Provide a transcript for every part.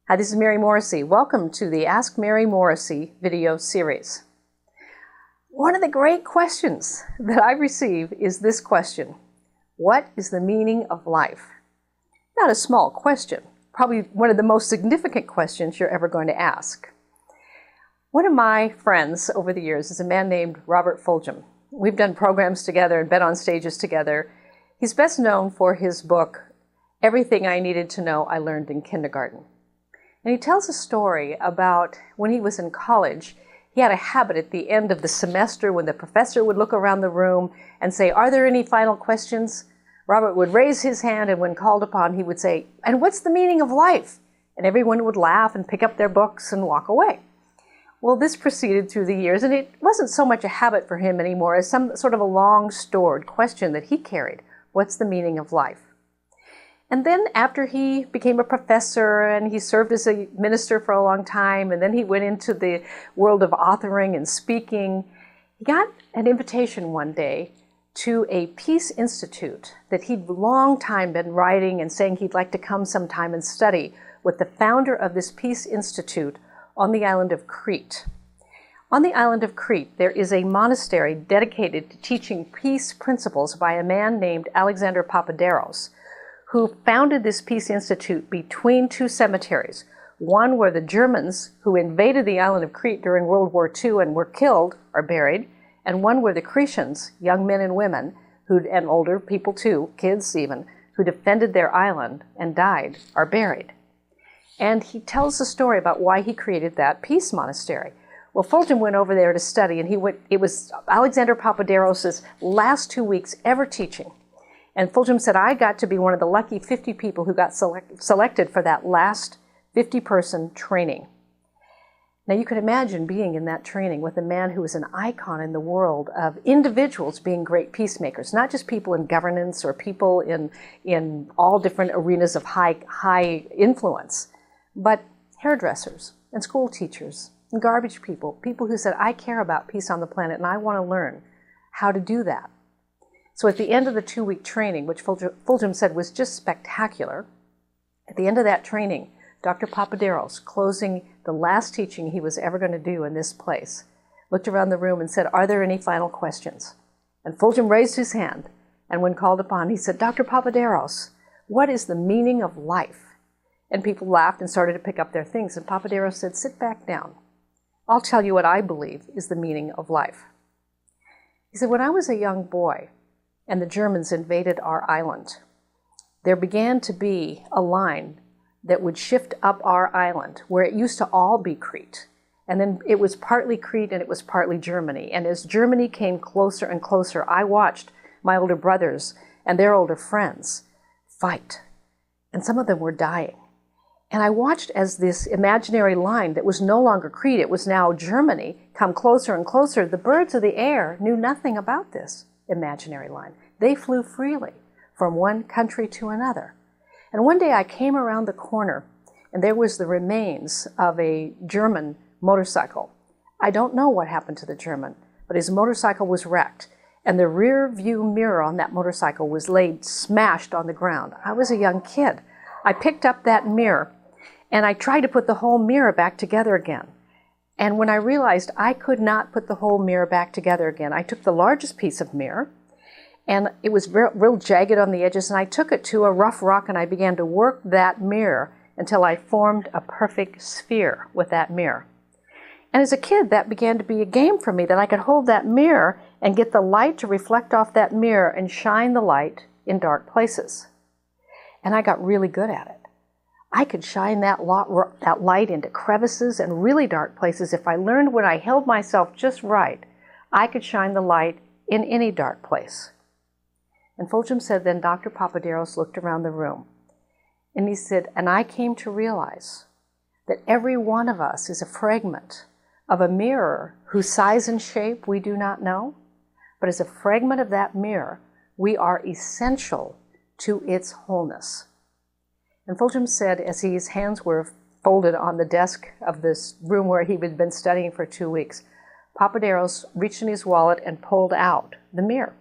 Hi, this is Mary Morrissey. Welcome to the Ask Mary Morrissey video series. One of the great questions that I receive is this question: what is the meaning of life? Not a small question, probably one of the most significant questions you're ever going to ask. One of my friends over the years is a man named Robert Fulghum. We've done programs together and been on stages together. He's best known for his book, Everything I Needed to Know I Learned in Kindergarten. And he tells a story about when he was in college. He had a habit at the end of the semester when the professor would look around the room and say, "Are there any final questions?" Robert would raise his hand, and when called upon, he would say, "And what's the meaning of life?" And everyone would laugh and pick up their books and walk away. Well, this proceeded through the years, and it wasn't so much a habit for him anymore as some sort of a long-stored question that he carried. What's the meaning of life? And then after he became a professor and he served as a minister for a long time, and then he went into the world of authoring and speaking, he got an invitation one day to a peace institute that he'd long time been writing and saying he'd like to come sometime and study with the founder of this peace institute on the island of Crete. On the island of Crete, there is a monastery dedicated to teaching peace principles by a man named Alexander Papaderos, who founded this peace institute between two cemeteries, one where the Germans who invaded the island of Crete during World War II and were killed are buried, and one where the Cretans, young men and women, and older people too, kids even, who defended their island and died, are buried. And he tells the story about why he created that peace monastery. Well, Fulghum went over there to study, and it was Alexander Papaderos' last 2 weeks ever teaching. And Fulghum said, I got to be one of the lucky 50 people who got selected for that last 50-person training. Now you can imagine being in that training with a man who was an icon in the world of individuals being great peacemakers, not just people in governance or people in all different arenas of high influence, but hairdressers and school teachers and garbage people, people who said, I care about peace on the planet and I want to learn how to do that. So at the end of the 2-week training, which Fulghum said was just spectacular, at the end of that training, Dr. Papaderos, closing the last teaching he was ever going to do in this place, looked around the room and said, "Are there any final questions?" And Fulghum raised his hand, and when called upon, he said, "Dr. Papaderos, what is the meaning of life?" And people laughed and started to pick up their things, and Papaderos said, "Sit back down. I'll tell you what I believe is the meaning of life." He said, "When I was a young boy, and the Germans invaded our island, there began to be a line that would shift up our island where it used to all be Crete. And then it was partly Crete and it was partly Germany. And as Germany came closer and closer, I watched my older brothers and their older friends fight. And some of them were dying. And I watched as this imaginary line that was no longer Crete, it was now Germany, come closer and closer. The birds of the air knew nothing about this imaginary line. They flew freely from one country to another. And one day I came around the corner and there was the remains of a German motorcycle. I don't know what happened to the German, but his motorcycle was wrecked and the rear view mirror on that motorcycle was laid smashed on the ground. I was a young kid. I picked up that mirror and I tried to put the whole mirror back together again. And when I realized I could not put the whole mirror back together again, I took the largest piece of mirror, and it was real jagged on the edges, and I took it to a rough rock and I began to work that mirror until I formed a perfect sphere with that mirror. And as a kid, that began to be a game for me, that I could hold that mirror and get the light to reflect off that mirror and shine the light in dark places. And I got really good at it. I could shine that light into crevices and really dark places. If I learned when I held myself just right, I could shine the light in any dark place. And Fulghum said, then Dr. Papaderos looked around the room and he said, and I came to realize that every one of us is a fragment of a mirror whose size and shape we do not know, but as a fragment of that mirror, we are essential to its wholeness. And Fulghum said, as his hands were folded on the desk of this room where he had been studying for 2 weeks, Papaderos reached in his wallet and pulled out the mirror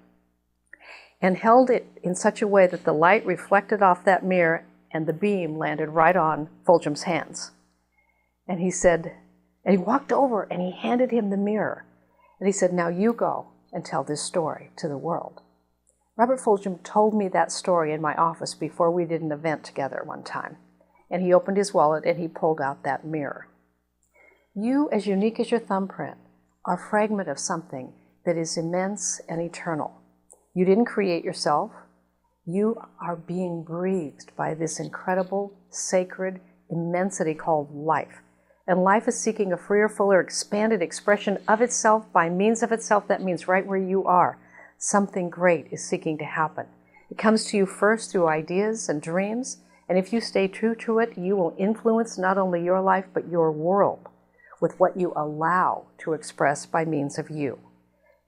and held it in such a way that the light reflected off that mirror and the beam landed right on Fulghum's hands. And he said, and he walked over and he handed him the mirror. And he said, now you go and tell this story to the world. Robert Fulghum told me that story in my office before we did an event together one time. And he opened his wallet and he pulled out that mirror. You, as unique as your thumbprint, are a fragment of something that is immense and eternal. You didn't create yourself. You are being breathed by this incredible, sacred immensity called life. And life is seeking a freer, fuller, expanded expression of itself by means of itself. That means right where you are, something great is seeking to happen. It comes to you first through ideas and dreams, and if you stay true to it, you will influence not only your life, but your world with what you allow to express by means of you.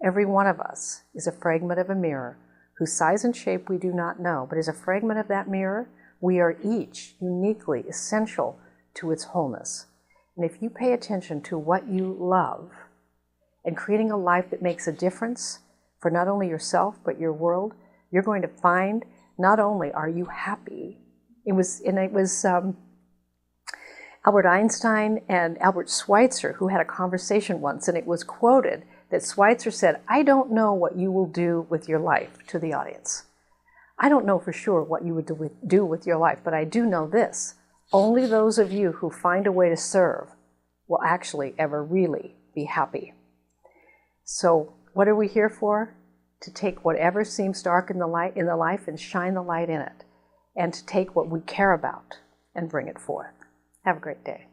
Every one of us is a fragment of a mirror whose size and shape we do not know, but as a fragment of that mirror, we are each uniquely essential to its wholeness. And if you pay attention to what you love and creating a life that makes a difference for not only yourself, but your world, you're going to find not only are you happy. It was Albert Einstein and Albert Schweitzer who had a conversation once, and it was quoted that Schweitzer said, I don't know what you will do with your life, to the audience. I don't know for sure what you would do with your life, but I do know this. Only those of you who find a way to serve will actually ever really be happy. So what are we here for? To take whatever seems dark in the life and shine the light in it, and to take what we care about and bring it forth. Have a great day.